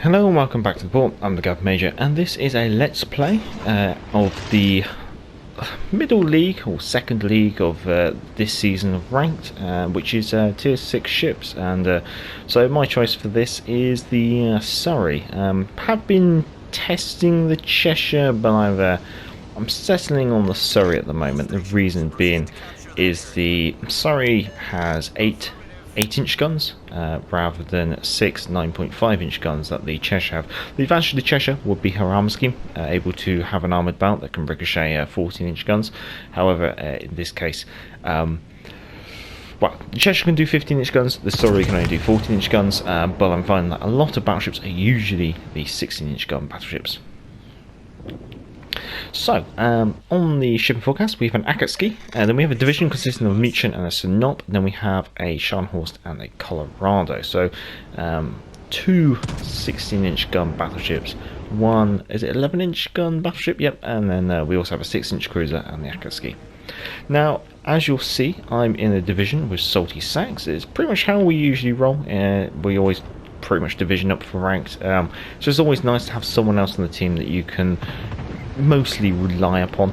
Hello and welcome back to the port. I'm the Gov Major, and this is a Let's Play of the middle league or second league of this season of Ranked, which is tier 6 ships. And so my choice for this is the Surrey. Have been testing the Cheshire, but I'm settling on the Surrey at the moment. The reason being is the Surrey has 8-inch guns rather than 6 9.5-inch guns that the Cheshire have. The advantage of the Cheshire would be her armour scheme, able to have an armoured belt that can ricochet 14-inch guns. However, in this case, well, the Cheshire can do 15-inch guns, the Surrey can only do 14-inch guns, but I'm finding that a lot of battleships are usually the 16-inch gun battleships. So, on the shipping forecast, we have an Akatsuki, then we have a division consisting of a Muchen and a Sinop, then we have a Scharnhorst and a Colorado. So, two 16-inch gun battleships, one, is it 11-inch gun battleship? Yep, and then we also have a 6-inch cruiser and the Akatsuki. Now, as you'll see, I'm in a division with Salty Sacks. It's pretty much how we usually roll. We always pretty much division up for Ranked. So it's always nice to have someone else on the team that you can mostly rely upon.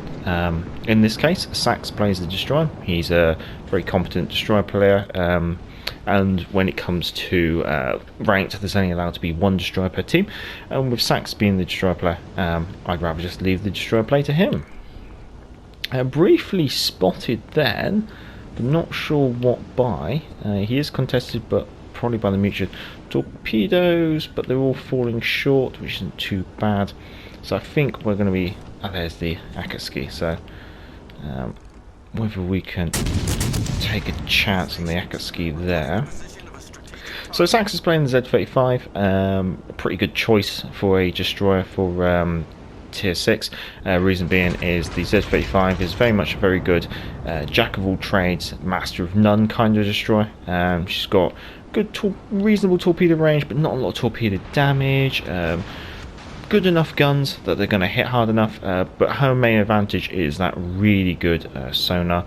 In this case, Sachs plays the destroyer. He's a very competent destroyer player, and when it comes to Ranked, there's only allowed to be one destroyer per team, and with Sachs being the destroyer player, I'd rather just leave the destroyer play to him. Briefly spotted then, but not sure what by. He is contested, but probably by the mutual torpedoes, but they're all falling short, which isn't too bad. So I think we're going to be... Oh, there's the Akatsuki. So whether we can take a chance on the Akatsuki there. So Sachs is playing the Z35. A pretty good choice for a destroyer for tier 6. Reason being is the Z35 is very much a very good jack of all trades, master of none kind of destroyer. She's got good, reasonable torpedo range, but not a lot of torpedo damage. Good enough guns that they're going to hit hard enough, but her main advantage is that really good sonar.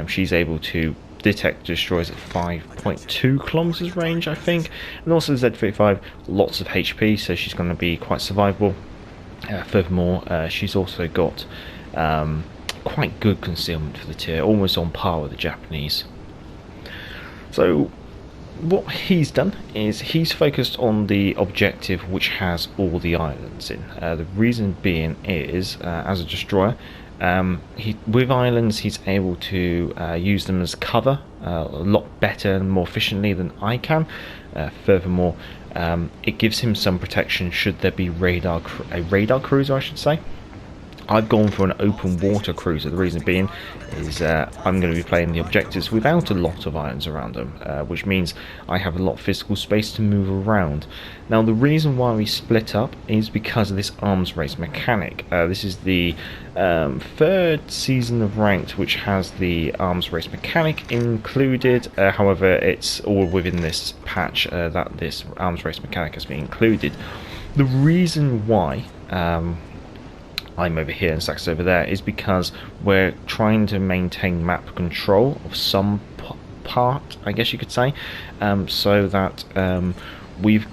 She's able to detect destroyers at 5.2 kilometers range, I think, and also the Z35, lots of HP, so she's going to be quite survivable. Furthermore, she's also got quite good concealment for the tier, almost on par with the Japanese. So what he's done is he's focused on the objective which has all the islands in. The reason being is, as a destroyer, with islands he's able to use them as cover a lot better and more efficiently than I can. Furthermore, it gives him some protection should there be a radar cruiser, I should say. I've gone for an open water cruiser. The reason being is I'm going to be playing the objectives without a lot of islands around them, which means I have a lot of physical space to move around. Now, the reason why we split up is because of this arms race mechanic. This is the third season of Ranked which has the arms race mechanic included. However, it's all within this patch that this arms race mechanic has been included. The reason why I'm over here and Sachs over there is because we're trying to maintain map control of some part, I guess you could say, so that we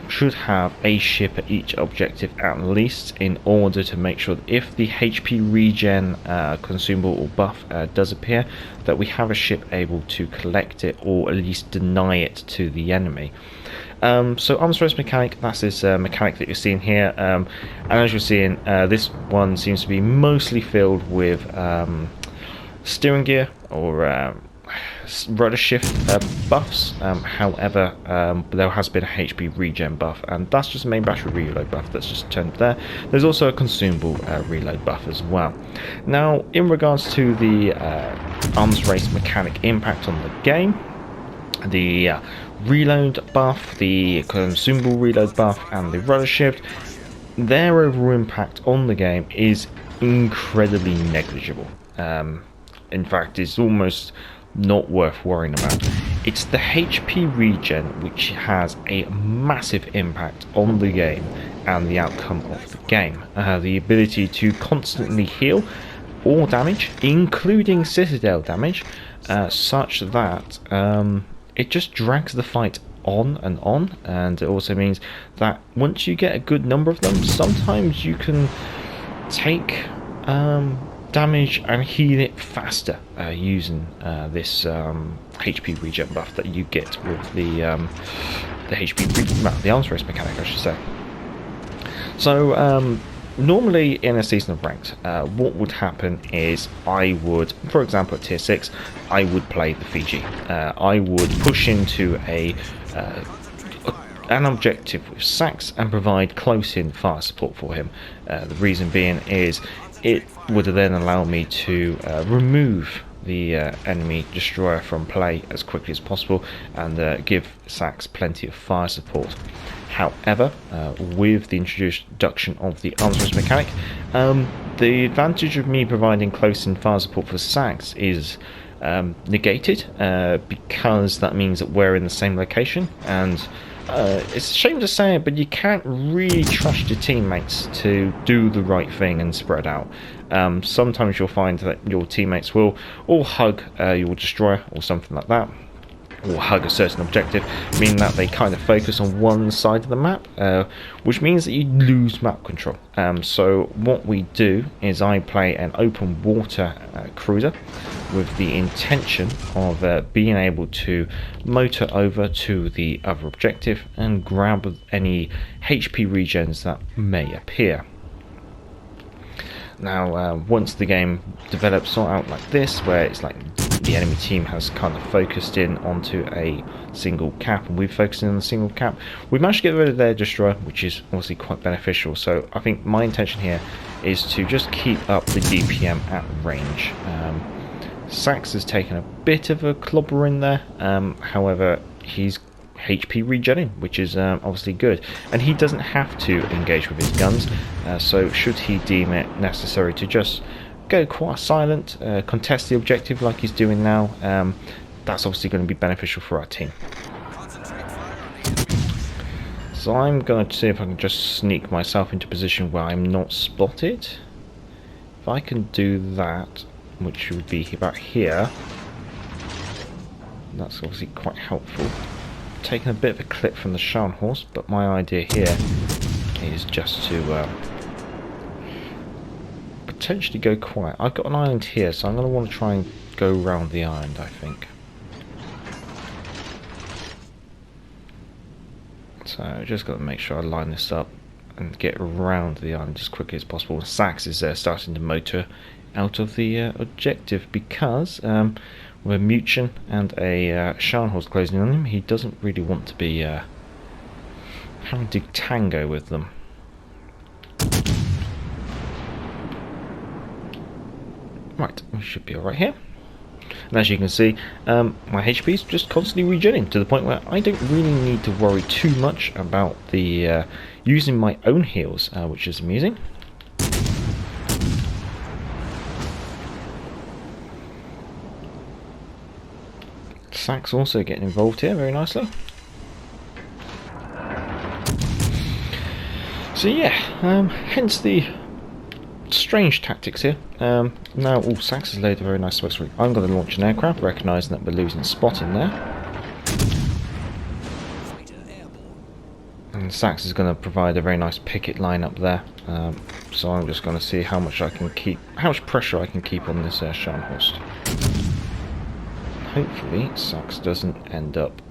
should have a ship at each objective at least, in order to make sure that if the HP regen consumable or buff does appear, that we have a ship able to collect it or at least deny it to the enemy. So arms race mechanic, that's this mechanic that you're seeing here, and as you're seeing, this one seems to be mostly filled with steering gear or rudder shift buffs. However, there has been a HP regen buff, and that's just a main battery reload buff that's just turned there. There's also a consumable reload buff as well. Now, in regards to the arms race mechanic impact on the game, the reload buff, the consumable reload buff, and the rudder shift, their overall impact on the game is incredibly negligible. In fact, it's almost not worth worrying about. It's the HP regen which has a massive impact on the game and the outcome of the game. The ability to constantly heal all damage, including citadel damage, such that it just drags the fight on and on, and it also means that once you get a good number of them, sometimes you can take damage and heal it faster using this HP regen buff that you get with the the arms race mechanic, I should say. So normally in a season of ranked, what would happen is I would, for example at tier 6, I would play the Fiji. I would push into an objective with Sax and provide close-in fire support for him. The reason being is it would then allow me to remove the enemy destroyer from play as quickly as possible and give Sax plenty of fire support. However, with the introduction of the arms race mechanic, the advantage of me providing close-in fire support for Sax is negated, because that means that we're in the same location, and it's a shame to say it, but you can't really trust your teammates to do the right thing and spread out. Sometimes you'll find that your teammates will all hug your destroyer or something like that, or hug a certain objective, meaning that they kind of focus on one side of the map, which means that you lose map control. So what we do is I play an open water cruiser with the intention of being able to motor over to the other objective and grab any HP regens that may appear. Now once the game develops sort out like this, where it's like the enemy team has kind of focused in onto a single cap and we've focused in on a single cap, we managed to get rid of their destroyer, which is obviously quite beneficial. So I think my intention here is to just keep up the DPM at range. Sax has taken a bit of a clobber in there, however he's HP regenning, which is obviously good, and he doesn't have to engage with his guns, so should he deem it necessary to just go quite silent, contest the objective like he's doing now, that's obviously going to be beneficial for our team. So I'm going to see if I can just sneak myself into a position where I'm not spotted. If I can do that, which would be about here, that's obviously quite helpful. Taking a bit of a clip from the Scharnhorst, but my idea here is just to potentially go quiet. I've got an island here, so I'm going to want to try and go around the island, I think. So just got to make sure I line this up and get around the island as quickly as possible. Sax is starting to motor out of the objective because with a Muchen and a Scharnhorst closing on him, he doesn't really want to be having to tango with them. Right, we should be alright here. And as you can see, my HP is just constantly regenerating to the point where I don't really need to worry too much about the using my own heals, which is amusing. Sax also getting involved here very nicely. So yeah, hence the strange tactics here. Now, Sax has laid a very nice spot. I'm going to launch an aircraft, recognising that we're losing spot in there. And Sax is going to provide a very nice picket line up there. So I'm just going to see how much pressure I can keep on this Scharnhorst. Hopefully Sax doesn't end up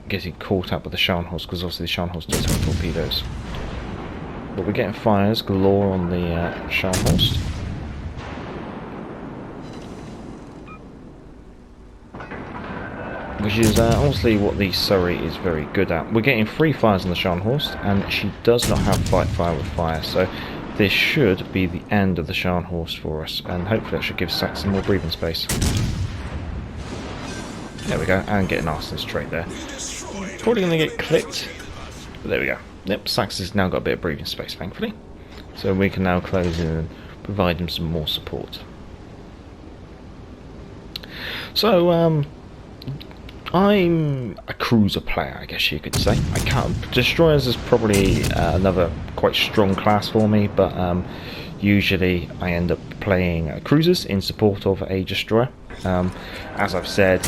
getting caught up with the Scharnhorst, because obviously the Scharnhorst does have torpedoes. But we're getting fires galore on the Scharnhorst. Which is honestly what the Surrey is very good at. We're getting 3 fires on the Scharnhorst, and she does not have fight fire with fire, so this should be the end of the Scharnhorst for us, and hopefully that should give Sax some more breathing space. There we go, and get an arson straight there. Probably going to get clipped, but there we go. Yep, Sax has now got a bit of breathing space, thankfully. So we can now close in and provide him some more support. So, I'm a cruiser player, I guess you could say. Destroyers is probably another quite strong class for me, but usually I end up playing cruisers in support of a destroyer. As I've said,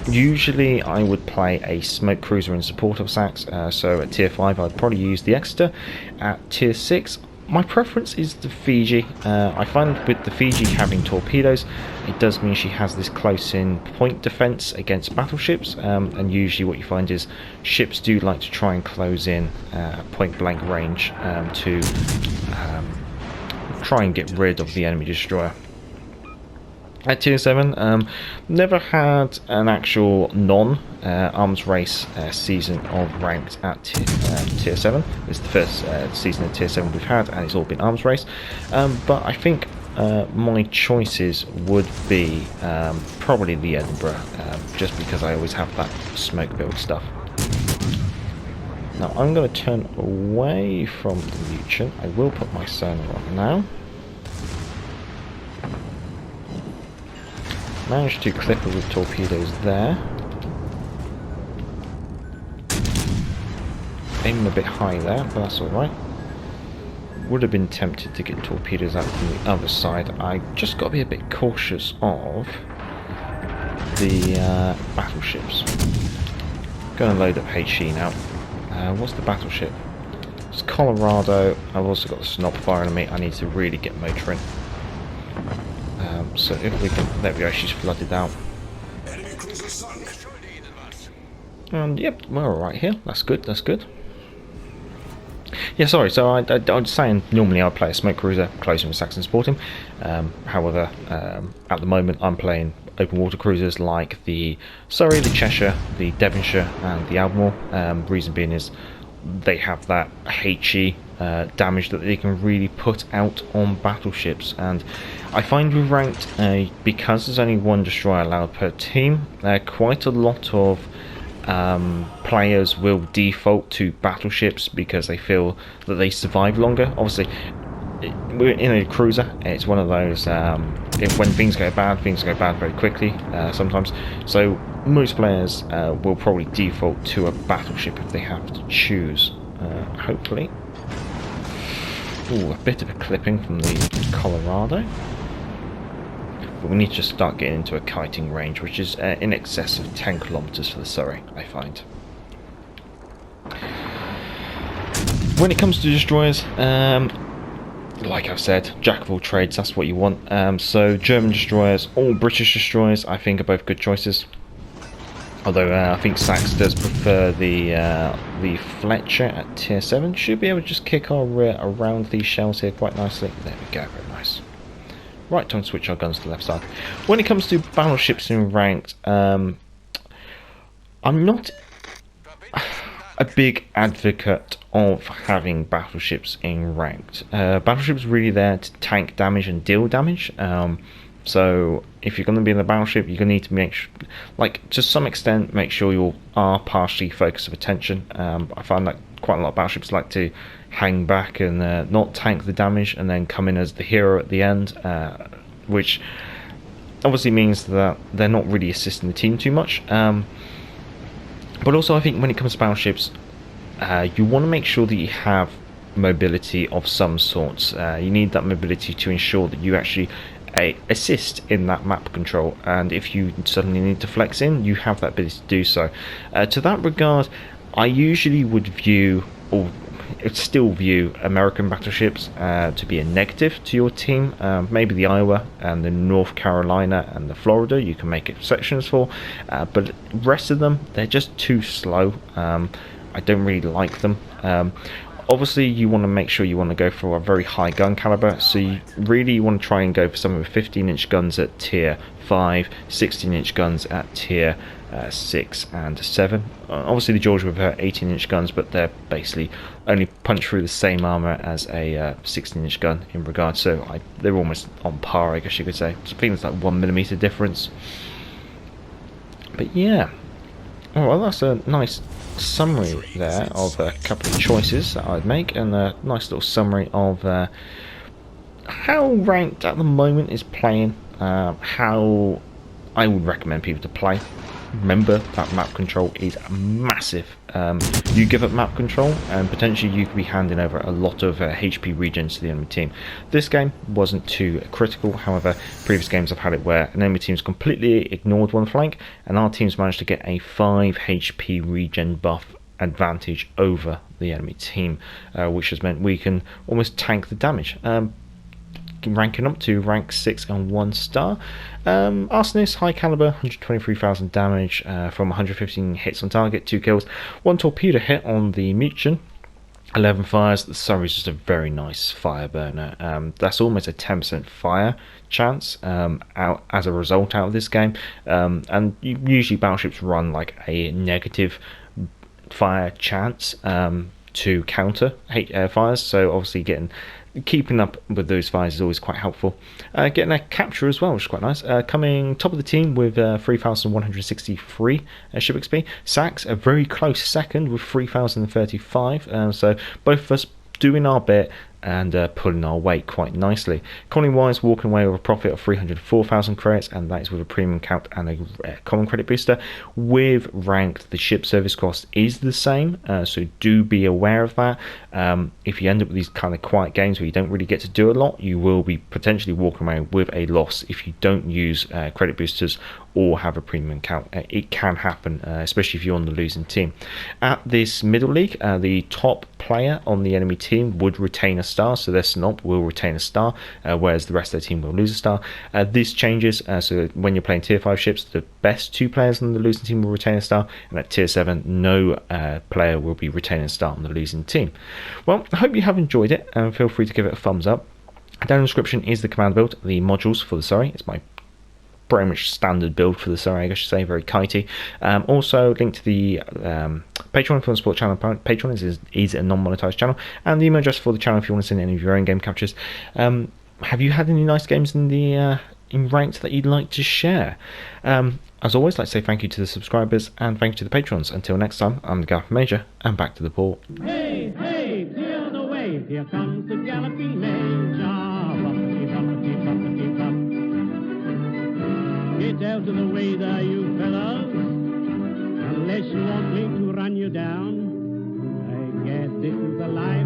Usually I would play a smoke cruiser in support of Sax, so at tier 5 I'd probably use the Exeter. At tier 6 my preference is the Fiji. I find with the Fiji having torpedoes, it does mean she has this close-in point defense against battleships, and usually what you find is ships do like to try and close in point-blank range to try and get rid of the enemy destroyer. At tier 7, never had an actual non-arms race season of ranked at tier 7. It's the first season of tier 7 we've had, and it's all been arms race. But I think my choices would be probably the Edinburgh, just because I always have that smoke build stuff. Now I'm going to turn away from the Muchen. I will put my sonar on now. Managed to clip her with torpedoes there. Aiming a bit high there, but that's alright. Would have been tempted to get torpedoes out from the other side. I just got to be a bit cautious of the battleships. Going to load up HE now. What's the battleship? It's Colorado. I've also got the Snop firing on me. I need to really get motoring. So if we can, there we go, she's flooded out. And yep, we're alright here, that's good, that's good. Yeah, sorry, so I was saying normally I play a smoke cruiser close in with Saxon Sporting. However, at the moment I'm playing open water cruisers like the Surrey, the Cheshire, the Devonshire and the Albemarle. Reason being is they have that HE damage that they can really put out on battleships, and I find with ranked, because there's only one destroyer allowed per team, quite a lot of players will default to battleships because they feel that they survive longer. Obviously we're in a cruiser, it's one of those, when things go bad very quickly sometimes, so most players will probably default to a battleship if they have to choose. Hopefully. Ooh, a bit of a clipping from the Colorado. But we need to just start getting into a kiting range, which is in excess of 10 kilometers for the Surrey, I find. When it comes to destroyers, like I've said, jack of all trades, that's what you want. So German destroyers, all British destroyers, I think are both good choices. Although I think Sax does prefer the Fletcher at tier 7. Should be able to just kick our rear around these shells here quite nicely. There we go, very nice. Right, time to switch our guns to the left side. When it comes to battleships in ranked, I'm not a big advocate of having battleships in ranked. Battleships are really there to tank damage and deal damage. So if you're going to be in the battleship, you're going to need to make sure, like, to some extent, make sure you are partially focus of attention. I find that quite a lot of battleships like to hang back and not tank the damage and then come in as the hero at the end, which obviously means that they're not really assisting the team too much. But also I think when it comes to battleships, you want to make sure that you have mobility of some sorts. You need that mobility to ensure that you actually assist in that map control, and if you suddenly need to flex in, you have that ability to do so. To that regard, I usually would view, or still view, American battleships to be a negative to your team. Maybe the Iowa and the North Carolina and the Florida you can make exceptions for, but the rest of them, they're just too slow. I don't really like them. Obviously you want to make sure you want to go for a very high gun caliber, so you really want to try and go for some of the 15-inch guns at tier 5, 16-inch guns at tier 6 and 7. Obviously the Georgia have 18-inch guns, but they're basically only punch through the same armor as a 16-inch gun in regard, so they're almost on par, I guess you could say. So I think it's like 1mm difference. But yeah, oh well, that's a nice summary there of a couple of choices that I'd make, and a nice little summary of how ranked at the moment is playing, how I would recommend people to play. remember that map control is massive. You give up map control and potentially you could be handing over a lot of HP regen to the enemy team. This game wasn't too critical, however previous games I've had it where an enemy team's completely ignored one flank and our team's managed to get a 5 HP regen buff advantage over the enemy team, which has meant we can almost tank the damage. Ranking up to rank 6 and 1 star. Arsonist, high caliber, 123,000 damage from 115 hits on target, 2 kills, 1 torpedo hit on the Muchen, 11 fires. The Surrey is just a very nice fire burner. That's almost a 10% fire chance out as a result out of this game, and usually battleships run like a negative fire chance to counter fires, so obviously keeping up with those fires is always quite helpful. Getting a capture as well, which is quite nice. Coming top of the team with 3,163 ship XP. Sax a very close second with 3,035. So both of us doing our bit and pulling our weight quite nicely. Colony wise, walking away with a profit of 304,000 credits, and that is with a premium count and a common credit booster. With ranked, the ship service cost is the same, so do be aware of that. If you end up with these kind of quiet games where you don't really get to do a lot, you will be potentially walking away with a loss if you don't use credit boosters or have a premium count. It can happen, especially if you're on the losing team. At this middle league, the top player on the enemy team would retain a star, so their Snop will retain a star, whereas the rest of their team will lose a star. This changes, so when you're playing tier 5 ships, the best 2 players on the losing team will retain a star, and at tier 7 no player will be retaining a star on the losing team. Well, I hope you have enjoyed it, and feel free to give it a thumbs up. Down in the description is the command build, the modules for the Surrey. It's my pretty much standard build for the Surrey, I should say, very kitey. Also, link to the Patreon if you want to support the channel. Patreon is a non-monetized channel, and the email address for the channel if you want to send any of your own game captures. Have you had any nice games in the in ranked that you'd like to share? As always, I'd like to say thank you to the subscribers and thank you to the patrons. Until next time, I'm the Galloping Major, and back to the port. Hey, hey, clear the way, here comes the Galloping Major. Get out of the way there, you fellows, unless you want me to run you down. I guess this is the life